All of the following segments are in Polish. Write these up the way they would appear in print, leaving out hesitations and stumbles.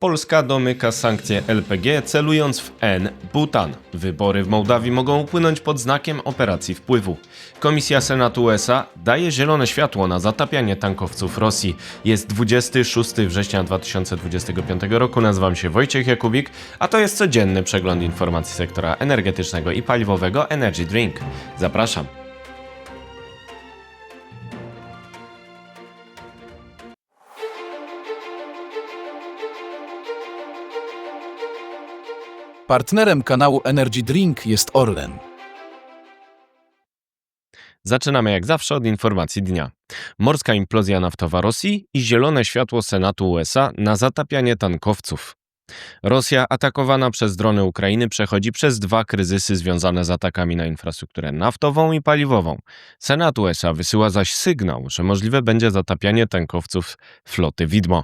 Polska domyka sankcje LPG, celując w N-butan. Wybory w Mołdawii mogą upłynąć pod znakiem operacji wpływu. Komisja Senatu USA daje zielone światło na zatapianie tankowców Rosji. Jest 26 września 2025 roku. Nazywam się Wojciech Jakubik, a to jest codzienny przegląd informacji sektora energetycznego i paliwowego Energy Drink. Zapraszam. Partnerem kanału Energy Drink jest Orlen. Zaczynamy jak zawsze od informacji dnia. Morska implozja naftowa Rosji i zielone światło Senatu USA na zatapianie tankowców. Rosja atakowana przez drony Ukrainy przechodzi przez dwa kryzysy związane z atakami na infrastrukturę naftową i paliwową. Senat USA wysyła zaś sygnał, że możliwe będzie zatapianie tankowców floty Widmo.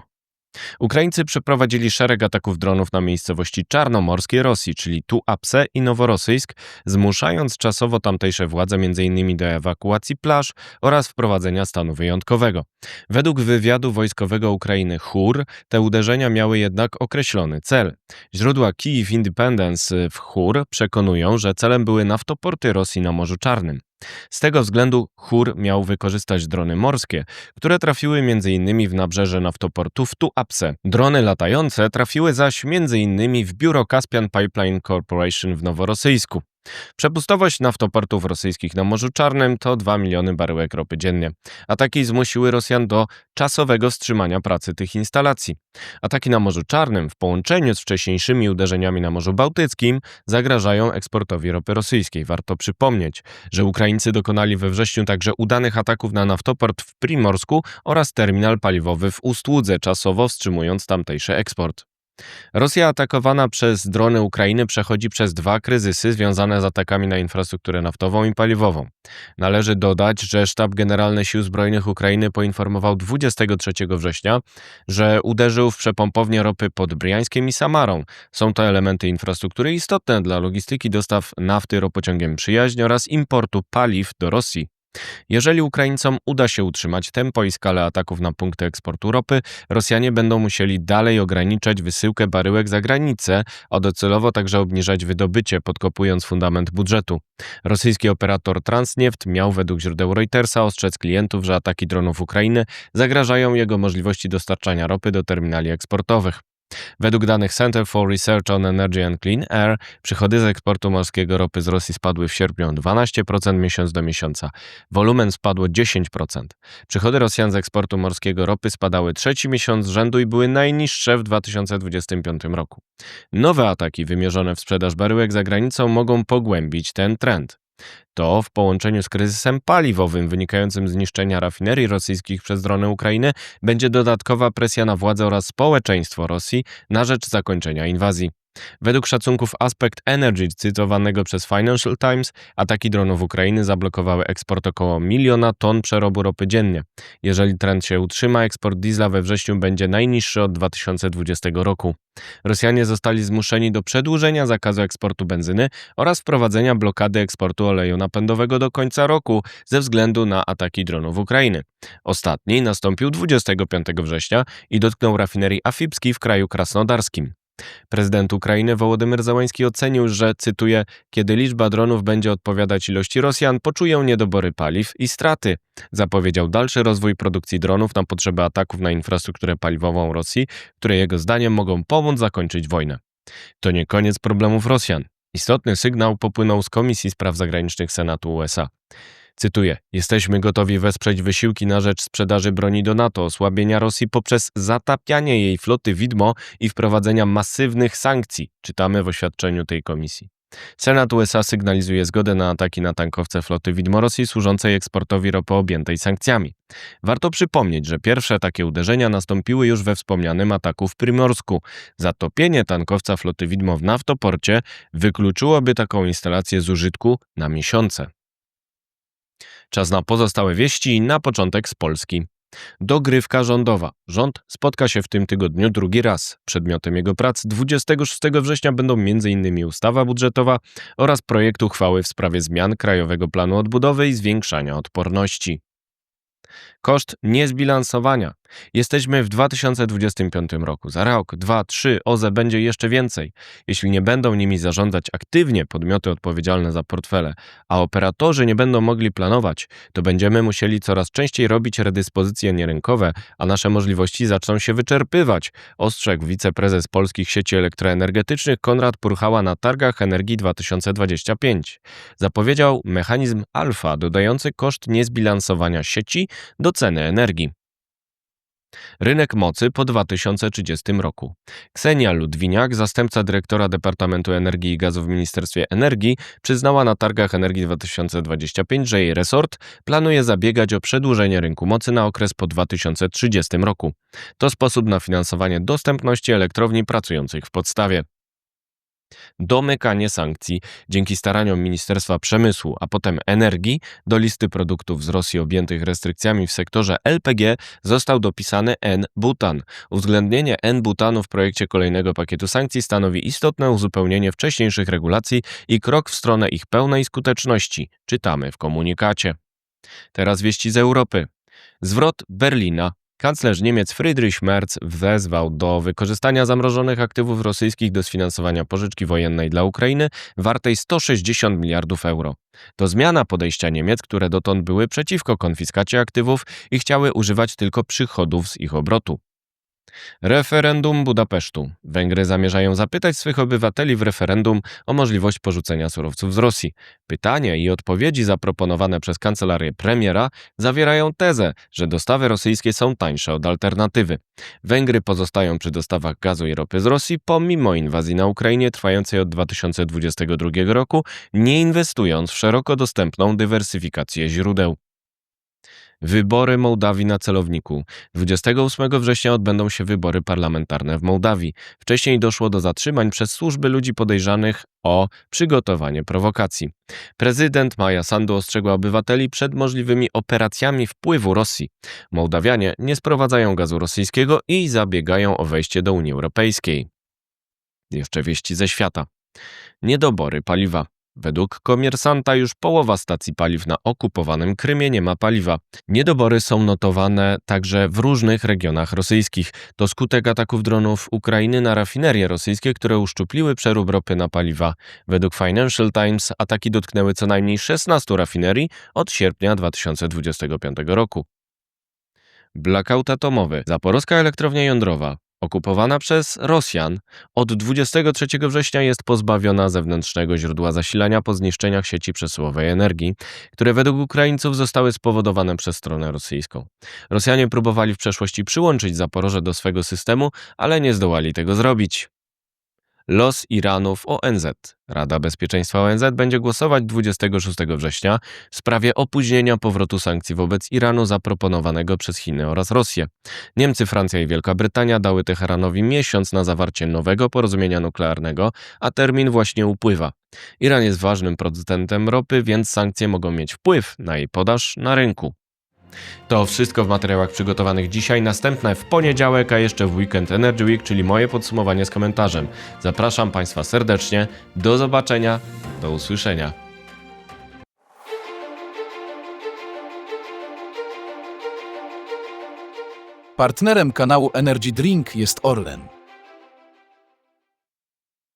Ukraińcy przeprowadzili szereg ataków dronów na miejscowości czarnomorskie Rosji, czyli Tuapse i Noworosyjsk, zmuszając czasowo tamtejsze władze m.in. do ewakuacji plaż oraz wprowadzenia stanu wyjątkowego. Według wywiadu wojskowego Ukrainy HUR te uderzenia miały jednak określony cel. Źródła Kyiv Independence w HUR przekonują, że celem były naftoporty Rosji na Morzu Czarnym. Z tego względu HUR miał wykorzystać drony morskie, które trafiły m.in. w nabrzeże naftoportu w Tuapse. Drony latające trafiły zaś m.in. w biuro Caspian Pipeline Corporation w Noworosyjsku. Przepustowość naftoportów rosyjskich na Morzu Czarnym to 2 miliony baryłek ropy dziennie. Ataki zmusiły Rosjan do czasowego wstrzymania pracy tych instalacji. Ataki na Morzu Czarnym w połączeniu z wcześniejszymi uderzeniami na Morzu Bałtyckim zagrażają eksportowi ropy rosyjskiej. Warto przypomnieć, że Ukraińcy dokonali we wrześniu także udanych ataków na naftoport w Primorsku oraz terminal paliwowy w Ust-Łudze, czasowo wstrzymując tamtejszy eksport. Rosja atakowana przez drony Ukrainy przechodzi przez dwa kryzysy związane z atakami na infrastrukturę naftową i paliwową. Należy dodać, że Sztab Generalny Sił Zbrojnych Ukrainy poinformował 23 września, że uderzył w przepompownię ropy pod Briańskiem i Samarą. Są to elementy infrastruktury istotne dla logistyki dostaw nafty ropociągiem Przyjaźń oraz importu paliw do Rosji. Jeżeli Ukraińcom uda się utrzymać tempo i skalę ataków na punkty eksportu ropy, Rosjanie będą musieli dalej ograniczać wysyłkę baryłek za granicę, a docelowo także obniżać wydobycie, podkopując fundament budżetu. Rosyjski operator Transneft miał według źródeł Reutersa ostrzec klientów, że ataki dronów Ukrainy zagrażają jego możliwości dostarczania ropy do terminali eksportowych. Według danych Center for Research on Energy and Clean Air przychody z eksportu morskiego ropy z Rosji spadły w sierpniu o 12% miesiąc do miesiąca. Wolumen spadł o 10%. Przychody Rosjan z eksportu morskiego ropy spadały trzeci miesiąc z rzędu i były najniższe w 2025 roku. Nowe ataki wymierzone w sprzedaż baryłek za granicą mogą pogłębić ten trend. To w połączeniu z kryzysem paliwowym wynikającym z niszczenia rafinerii rosyjskich przez drony Ukrainy będzie dodatkowa presja na władze oraz społeczeństwo Rosji na rzecz zakończenia inwazji. Według szacunków Aspect Energy cytowanego przez Financial Times, ataki dronów Ukrainy zablokowały eksport około 1 miliona ton przerobu ropy dziennie. Jeżeli trend się utrzyma, eksport diesla we wrześniu będzie najniższy od 2020 roku. Rosjanie zostali zmuszeni do przedłużenia zakazu eksportu benzyny oraz wprowadzenia blokady eksportu oleju napędowego do końca roku ze względu na ataki dronów Ukrainy. Ostatni nastąpił 25 września i dotknął rafinerii Afipski w kraju krasnodarskim. Prezydent Ukrainy Wołodymyr Zełański ocenił, że, cytuję, kiedy liczba dronów będzie odpowiadać ilości Rosjan, poczują niedobory paliw i straty. Zapowiedział dalszy rozwój produkcji dronów na potrzeby ataków na infrastrukturę paliwową Rosji, które jego zdaniem mogą pomóc zakończyć wojnę. To nie koniec problemów Rosjan. Istotny sygnał popłynął z Komisji Spraw Zagranicznych Senatu USA. Cytuję, jesteśmy gotowi wesprzeć wysiłki na rzecz sprzedaży broni do NATO, osłabienia Rosji poprzez zatapianie jej floty Widmo i wprowadzenia masywnych sankcji, czytamy w oświadczeniu tej komisji. Senat USA sygnalizuje zgodę na ataki na tankowce floty Widmo Rosji służącej eksportowi ropy objętej sankcjami. Warto przypomnieć, że pierwsze takie uderzenia nastąpiły już we wspomnianym ataku w Primorsku. Zatopienie tankowca floty Widmo w naftoporcie wykluczyłoby taką instalację z użytku na miesiące. Czas na pozostałe wieści, na początek z Polski. Dogrywka rządowa. Rząd spotka się w tym tygodniu drugi raz. Przedmiotem jego prac 26 września będą m.in. ustawa budżetowa oraz projekt uchwały w sprawie zmian Krajowego Planu Odbudowy i zwiększania odporności. Koszt niezbilansowania. Jesteśmy w 2025 roku. Za rok, 2, 3 OZE będzie jeszcze więcej. Jeśli nie będą nimi zarządzać aktywnie podmioty odpowiedzialne za portfele, a operatorzy nie będą mogli planować, to będziemy musieli coraz częściej robić redyspozycje nierynkowe, a nasze możliwości zaczną się wyczerpywać, ostrzegł wiceprezes polskich sieci elektroenergetycznych Konrad Purchała na targach Energii 2025. Zapowiedział mechanizm alfa dodający koszt niezbilansowania sieci do ceny energii. Rynek mocy po 2030 roku. Ksenia Ludwiniak, zastępca dyrektora Departamentu Energii i Gazu w Ministerstwie Energii, przyznała na targach Energii 2025, że jej resort planuje zabiegać o przedłużenie rynku mocy na okres po 2030 roku. To sposób na finansowanie dostępności elektrowni pracujących w podstawie. Domykanie sankcji dzięki staraniom Ministerstwa Przemysłu, a potem Energii do listy produktów z Rosji objętych restrykcjami w sektorze LPG został dopisany N-butan. Uwzględnienie N-butanu w projekcie kolejnego pakietu sankcji stanowi istotne uzupełnienie wcześniejszych regulacji i krok w stronę ich pełnej skuteczności, czytamy w komunikacie. Teraz wieści z Europy. Zwrot Berlina. Kanclerz Niemiec Friedrich Merz wezwał do wykorzystania zamrożonych aktywów rosyjskich do sfinansowania pożyczki wojennej dla Ukrainy wartej 160 miliardów euro. To zmiana podejścia Niemiec, które dotąd były przeciwko konfiskacie aktywów i chciały używać tylko przychodów z ich obrotu. Referendum Budapesztu. Węgry zamierzają zapytać swych obywateli w referendum o możliwość porzucenia surowców z Rosji. Pytanie i odpowiedzi zaproponowane przez kancelarię premiera zawierają tezę, że dostawy rosyjskie są tańsze od alternatywy. Węgry pozostają przy dostawach gazu i ropy z Rosji pomimo inwazji na Ukrainie trwającej od 2022 roku, nie inwestując w szeroko dostępną dywersyfikację źródeł. Wybory Mołdawii na celowniku. 28 września odbędą się wybory parlamentarne w Mołdawii. Wcześniej doszło do zatrzymań przez służby ludzi podejrzanych o przygotowanie prowokacji. Prezydent Maja Sandu ostrzegła obywateli przed możliwymi operacjami wpływu Rosji. Mołdawianie nie sprowadzają gazu rosyjskiego i zabiegają o wejście do Unii Europejskiej. Jeszcze wieści ze świata. Niedobory paliwa. Według komersanta już połowa stacji paliw na okupowanym Krymie nie ma paliwa. Niedobory są notowane także w różnych regionach rosyjskich. To skutek ataków dronów Ukrainy na rafinerie rosyjskie, które uszczupliły przerób ropy na paliwa. Według Financial Times ataki dotknęły co najmniej 16 rafinerii od sierpnia 2025 roku. Blackout atomowy. Zaporowska elektrownia jądrowa, okupowana przez Rosjan, od 23 września jest pozbawiona zewnętrznego źródła zasilania po zniszczeniach sieci przesyłowej energii, które według Ukraińców zostały spowodowane przez stronę rosyjską. Rosjanie próbowali w przeszłości przyłączyć Zaporoże do swego systemu, ale nie zdołali tego zrobić. Los Iranu w ONZ. Rada Bezpieczeństwa ONZ będzie głosować 26 września w sprawie opóźnienia powrotu sankcji wobec Iranu zaproponowanego przez Chiny oraz Rosję. Niemcy, Francja i Wielka Brytania dały Teheranowi miesiąc na zawarcie nowego porozumienia nuklearnego, a termin właśnie upływa. Iran jest ważnym producentem ropy, więc sankcje mogą mieć wpływ na jej podaż na rynku. To wszystko w materiałach przygotowanych dzisiaj, następne w poniedziałek, a jeszcze w weekend Energy Week, czyli moje podsumowanie z komentarzem. Zapraszam Państwa serdecznie, do zobaczenia, do usłyszenia. Partnerem kanału Energy Drink jest Orlen.